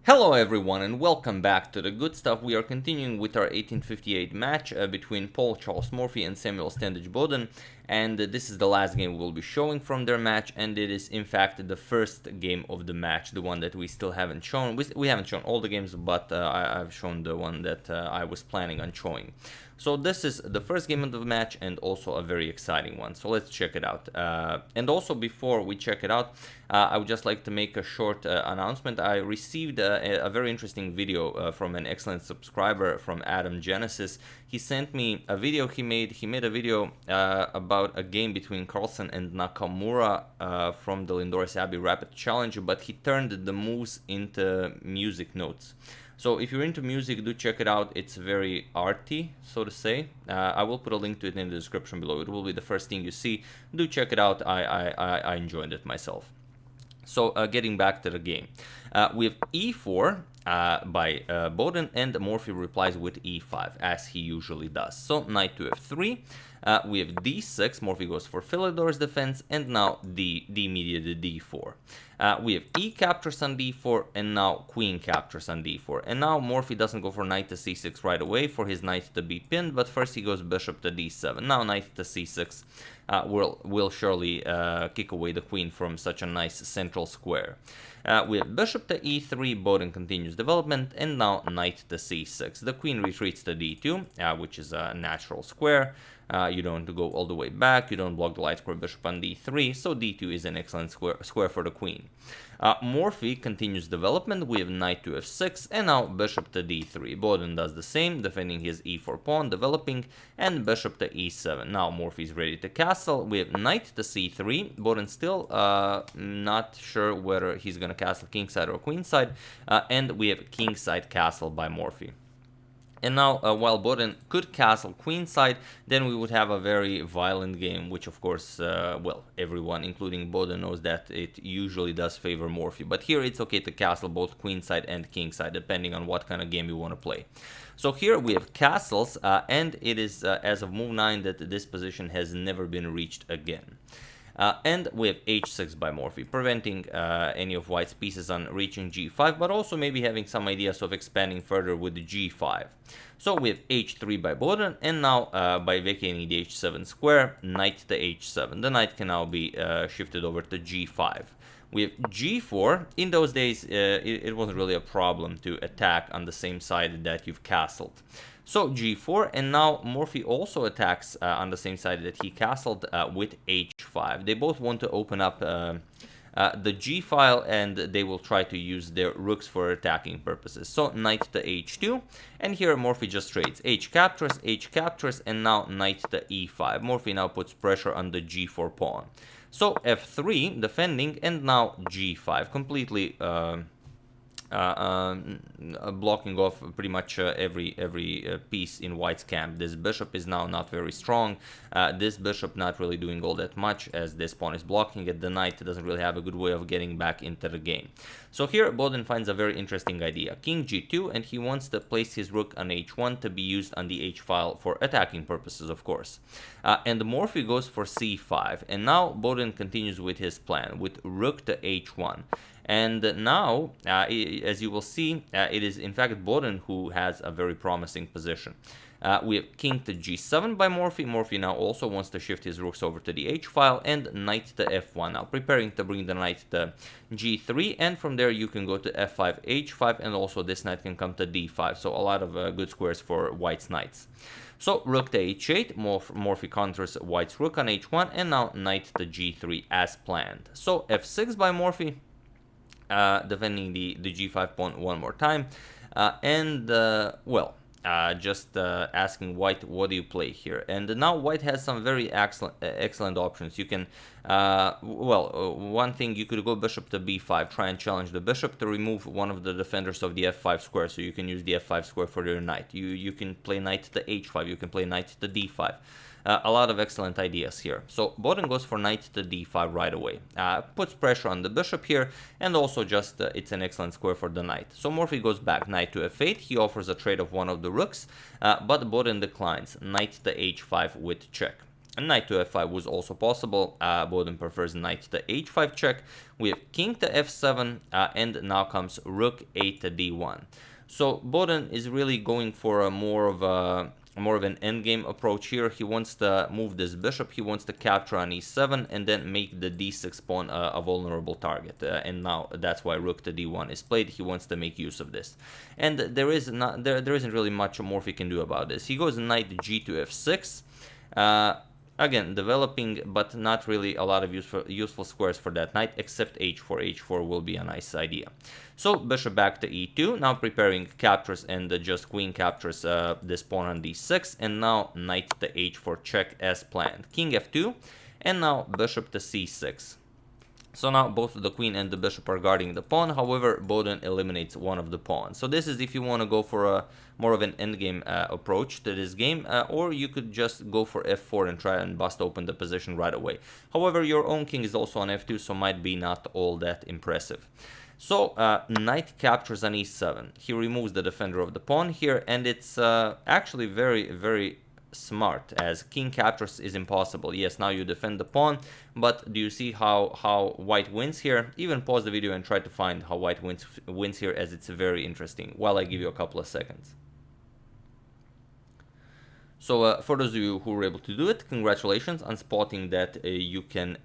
Hello everyone and welcome back to the good stuff. We are continuing with our 1858 match between Paul Charles Morphy and Samuel Standage Boden, and this is the last game we'll be showing from their match, and it is in fact the first game of the match, the one that we still haven't shown. We haven't shown all the games, but I've shown the one that I was planning on showing. So this is the first game of the match and also a very exciting one, so let's check it out. And also before we check it out, I would just like to make a short announcement. I received a very interesting video from an excellent subscriber from Adam Genesis. He sent me a video he made a video about a game between Carlsen and Nakamura from the Lindor's Abbey Rapid Challenge, but he turned the moves into music notes. So if you're into music, do check it out. It's very arty, so to say. I will put a link to it in the description below. It will be the first thing you see. Do check it out. I enjoyed it myself. So getting back to the game, we have e4 by Boden, and Morphy replies with e5 as he usually does. So knight to f3, we have d6, Morphy goes for Philidor's defense, and now d mediated d4. We have e captures on d4, and now queen captures on d4. And now Morphy doesn't go for knight to c6 right away for his knight to be pinned, but first he goes bishop to d7. Now knight to c6 will surely kick away the queen from such a nice central square. We have bishop to e3, Boden continues development, and now knight to c6. The queen retreats to d2, which is a natural square. You don't go all the way back, you don't block the light square bishop on d3, so d2 is an excellent square for the queen. Morphy continues development, we have knight to f6, and now bishop to d3. Boden does the same, defending his e4 pawn, developing, and bishop to e7. Now Morphy is ready to castle, we have knight to c3. Boden still not sure whether he's going to castle kingside or queenside, and we have kingside castle by Morphy. And now, while Boden could castle queenside, then we would have a very violent game, which of course, well, everyone, including Boden, knows that it usually does favor Morphy. But here it's okay to castle both queenside and kingside, depending on what kind of game you want to play. So here we have castles, and it is as of move 9 that this position has never been reached again. And we have h6 by Morphy, preventing any of white's pieces on reaching g5, but also maybe having some ideas of expanding further with the g5. So we have h3 by Boden, and now by vacating the h7 square, knight to h7. The knight can now be shifted over to g5. We have g4. In those days, it wasn't really a problem to attack on the same side that you've castled. So g4, and now Morphy also attacks on the same side that he castled with h5. They both want to open up the g-file, and they will try to use their rooks for attacking purposes. So knight to h2, and here Morphy just trades h captures, and now knight to e5. Morphy now puts pressure on the g4 pawn. So f3, defending, and now g5, completely blocking off pretty much every piece in white's camp. This bishop is now not very strong. This bishop not really doing all that much, as this pawn is blocking it. The knight doesn't really have a good way of getting back into the game. So here Boden finds a very interesting idea. King g2, and he wants to place his rook on h1 to be used on the h-file for attacking purposes, of course. And Morphy goes for c5, and now Boden continues with his plan, with rook to h1. And now, as you will see, it is in fact Boden who has a very promising position. We have king to g7 by Morphy. Morphy now also wants to shift his rooks over to the h-file, and knight to f1, now preparing to bring the knight to g3, and from there you can go to f5, h5, and also this knight can come to d5, so a lot of good squares for white's knights. So rook to h8, Morphy counters white's rook on h1, and now knight to g3 as planned. So f6 by Morphy, defending the g5 pawn one more time, and well, just asking white, what do you play here? And now white has some very excellent options. You can, well, one thing, you could go bishop to b5, try and challenge the bishop to remove one of the defenders of the f5 square, so you can use the f5 square for your knight. You can play knight to h5, you can play knight to d5. A lot of excellent ideas here. So Boden goes for knight to d5 right away. Puts pressure on the bishop here, and also just it's an excellent square for the knight. So Morphy goes back, knight to f8. He offers a trade of one of the rooks, but Boden declines, knight to h5 with check. Knight to f5 was also possible. Boden prefers knight to h5 check. We have king to f7, and now comes rook 8 to d1. So Boden is really going for a more of an endgame approach here. He wants to move this bishop. He wants to capture on e7 and then make the d6 pawn a vulnerable target. And now that's why rook to d1 is played. He wants to make use of this. And there isn't really much Morphy can do about this. He goes knight g to f6. Again, developing, but not really a lot of useful squares for that knight, except h4. h4 will be a nice idea. So bishop back to e2, now preparing captures, and just queen captures this pawn on d6, and now knight to h4 check as planned. King f2, and now bishop to c6. So now both the queen and the bishop are guarding the pawn. However, Boden eliminates one of the pawns. So this is if you want to go for a more of an endgame approach to this game, or you could just go for f4 and try and bust open the position right away. However, your own king is also on f2, so might be not all that impressive. So knight captures on e7. He removes the defender of the pawn here, and it's actually very, very smart, as king captures is impossible. Yes, now you defend the pawn, but do you see how white wins here? Even pause the video and try to find how white wins here, as it's very interesting, while I give you a couple of seconds. So for those of you who were able to do it, congratulations on spotting that you can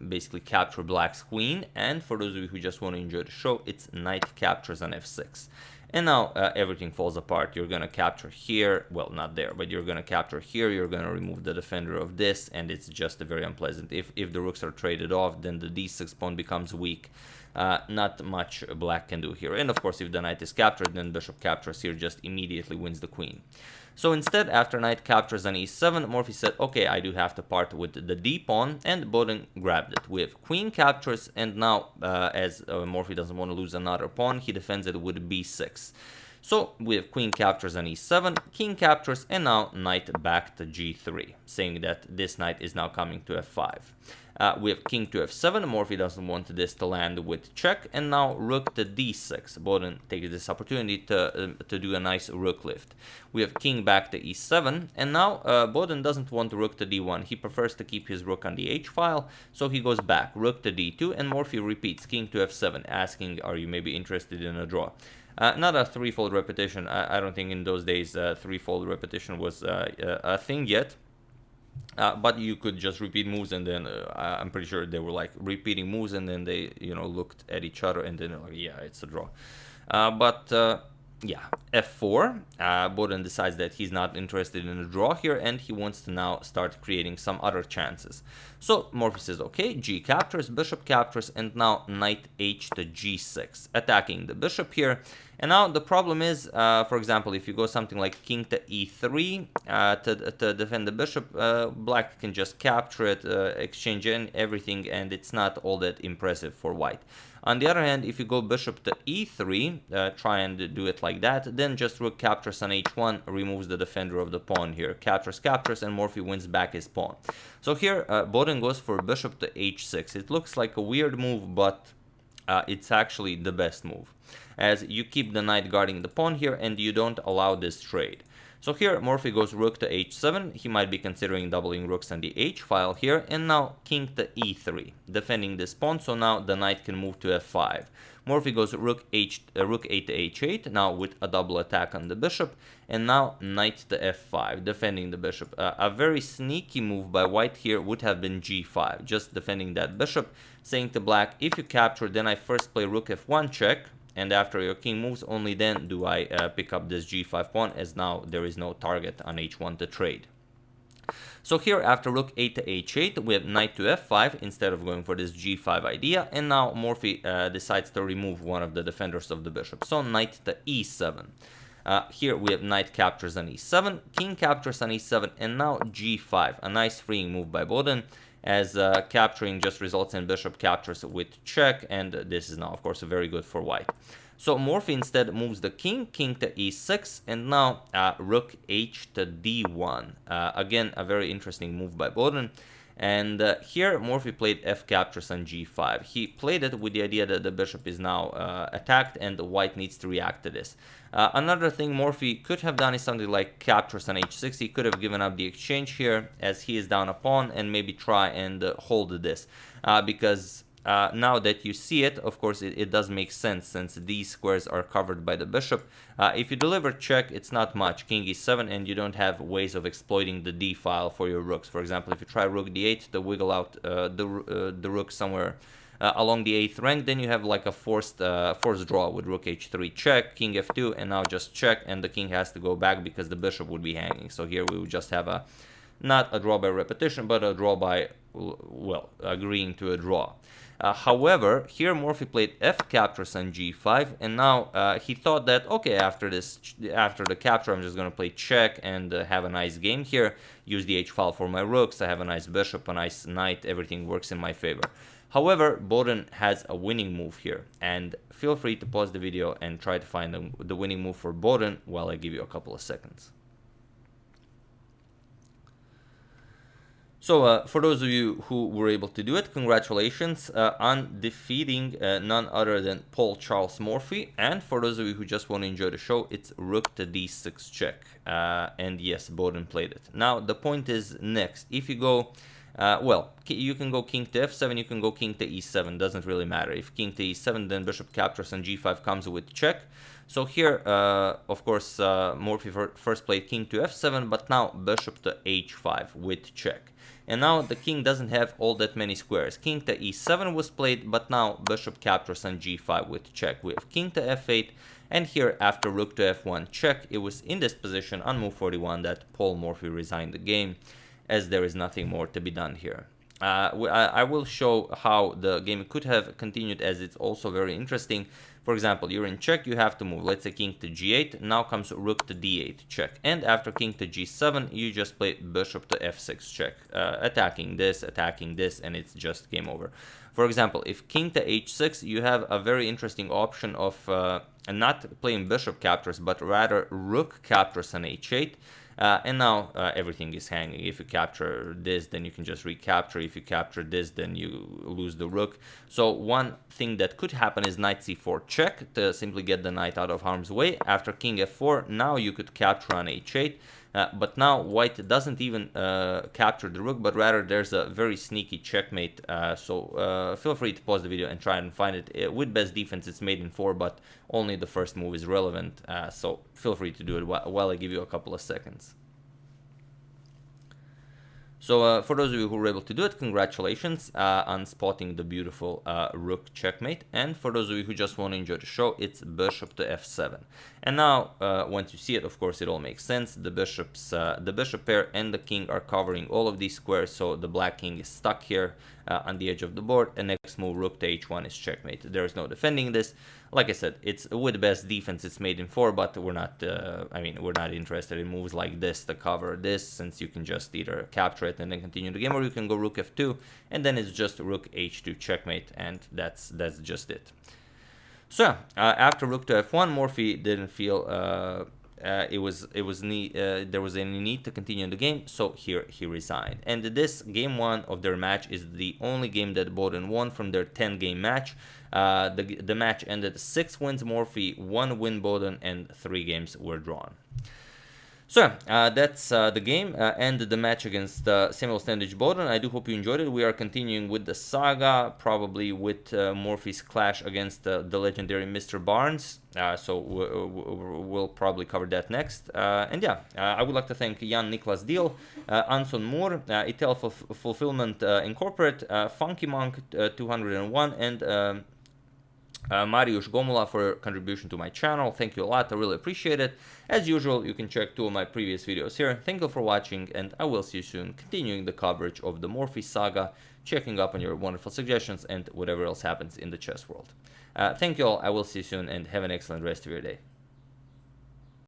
basically capture black's queen. And for those of you who just want to enjoy the show, it's knight captures on f6. And now everything falls apart. You're going to capture here, well, not there, but you're going to capture here. You're going to remove the defender of this, and it's just very unpleasant. If the rooks are traded off, then the d6 pawn becomes weak. Not much black can do here. And of course, if the knight is captured, then bishop captures here just immediately wins the queen. So instead, after knight captures on e7, Morphy said, okay, I do have to part with the d pawn, and Boden grabbed it with queen captures, and now, as Morphy doesn't want to lose another pawn, he defends it with b6. So we have queen captures on e7, king captures, and now knight back to g3, saying that this knight is now coming to f5. We have king to f7. Morphy doesn't want this to land with check, and now rook to d6. Boden takes this opportunity to do a nice rook lift. We have king back to e7, and now Boden doesn't want rook to d1. He prefers to keep his rook on the h file, so he goes back, rook to d2, and Morphy repeats king to f7, asking, are you maybe interested in a draw? Not a threefold repetition. I don't think in those days threefold repetition was a thing yet. But you could just repeat moves, and then I'm pretty sure they were like repeating moves, and then they, looked at each other, and then like, yeah, it's a draw. Yeah, f4. Boden decides that he's not interested in a draw here, and he wants to now start creating some other chances. So Morphy says, okay, g captures, bishop captures, and now knight h to g6, attacking the bishop here. And now the problem is, for example, if you go something like king to e3 to defend the bishop, black can just capture it, exchange in everything, and it's not all that impressive for white. On the other hand, if you go bishop to e3, try and do it like that, then just rook captures on h1, removes the defender of the pawn here, captures, and Morphy wins back his pawn. So here, Boden goes for bishop to h6. It looks like a weird move, but it's actually the best move, as you keep the knight guarding the pawn here, and you don't allow this trade. So here, Morphy goes rook to h7. He might be considering doubling rooks on the h file here, and now king to e3, defending this pawn, so now the knight can move to f5. Morphy goes rook 8 to h8, now with a double attack on the bishop, and now knight to f5, defending the bishop. A very sneaky move by white here would have been g5, just defending that bishop, saying to black, if you capture, then I first play rook f1 check, and after your king moves, only then do I pick up this g5 pawn, as now there is no target on h1 to trade. So here, after rook 8 to h8, we have knight to f5 instead of going for this g5 idea, and now Morphy decides to remove one of the defenders of the bishop. So knight to e7. Here we have knight captures on e7, king captures on e7, and now g5, a nice freeing move by Boden, as capturing just results in bishop captures with check, and this is now, of course, very good for white. So Morphy instead moves the king to e6, and now rook h to d1. Again, a very interesting move by Boden, And here Morphy played f captures on g5. He played it with the idea that the bishop is now attacked and the white needs to react to this. Another thing Morphy could have done is something like captures on h6. He could have given up the exchange here as he is down a pawn and maybe try and hold this because now that you see it, of course, it does make sense since these squares are covered by the bishop. If you deliver check, it's not much. King e7, and you don't have ways of exploiting the d file for your rooks. For example, if you try rook d8 to wiggle out the rook somewhere along the 8th rank, then you have like a forced draw with rook h3 check, king f2, and now just check, and the king has to go back because the bishop would be hanging. So here we would just have a not a draw by repetition, but a draw by, well, agreeing to a draw. However, here Morphy played f captures on g5, and now he thought that, okay, after the capture, I'm just going to play check and have a nice game here, use the h file for my rooks, I have a nice bishop, a nice knight, everything works in my favor. However, Boden has a winning move here, and feel free to pause the video and try to find the winning move for Boden while I give you a couple of seconds. So for those of you who were able to do it, congratulations on defeating none other than Paul Charles Morphy. And for those of you who just want to enjoy the show, it's rook to d6 check. And yes, Boden played it. Now the point is next, if you go, well, you can go king to f7, you can go king to e7, doesn't really matter. If king to e7, then bishop captures on g5 comes with check. So here, of course, Morphy first played king to f7, but now bishop to h5 with check. And now the king doesn't have all that many squares. King to e7 was played, but now bishop captures on g5 with check. We have king to f8, and here after rook to f1 check, it was in this position on move 41 that Paul Morphy resigned the game, as there is nothing more to be done here. I will show how the game could have continued, as it's also very interesting. For example, you're in check, you have to move, let's say king to g8, now comes rook to d8 check, and after king to g7, you just play bishop to f6 check, attacking this, and it's just game over. For example, if king to h6, you have a very interesting option of not playing bishop captures, but rather rook captures on h8. And now everything is hanging. If you capture this, then you can just recapture. If you capture this, then you lose the rook. So one thing that could happen is knight c4 check to simply get the knight out of harm's way. After king f4, now you could capture on h8. But now white doesn't even capture the rook, but rather there's a very sneaky checkmate. So feel free to pause the video and try and find it. With best defense, it's made in 4, but only the first move is relevant. So feel free to do it while I give you a couple of seconds. So for those of you who were able to do it, congratulations on spotting the beautiful rook checkmate. And for those of you who just want to enjoy the show, it's bishop to f7. And now, once you see it, of course, it all makes sense. The bishop pair and the king are covering all of these squares, so the black king is stuck here on the edge of the board. And next move, rook to h1 is checkmate. There is no defending this. Like I said, it's with best defense, it's made in 4, but we're not, we're not interested in moves like this to cover this, since you can just either capture it and then continue the game, or you can go rook f2, and then it's just rook h2 checkmate, and that's just it. So after rook to f1, Morphy didn't feel there was any need to continue the game, so here he resigned. And this game 1 of their match is the only game that Boden won from their 10-game match. The match ended 6 wins Morphy, 1 win Boden, and 3 games were drawn. So that's the game and the match against Samuel Standage Boden. I do hope you enjoyed it. We are continuing with the saga, probably with Morphy's clash against the legendary Mr. Barnes. So we'll probably cover that next. And yeah, I would like to thank Jan Niklas Deal, Anson Moore, Itel Fulfillment Incorporate, Funky Monk 201, and Mariusz Gomula for your contribution to my channel. Thank you a lot, I really appreciate it. As usual, you can check 2 of my previous videos here. Thank you for watching, and I will see you soon, continuing the coverage of the Morphy saga, checking up on your wonderful suggestions and whatever else happens in the chess world. Thank you all, I will see you soon, and have an excellent rest of your day.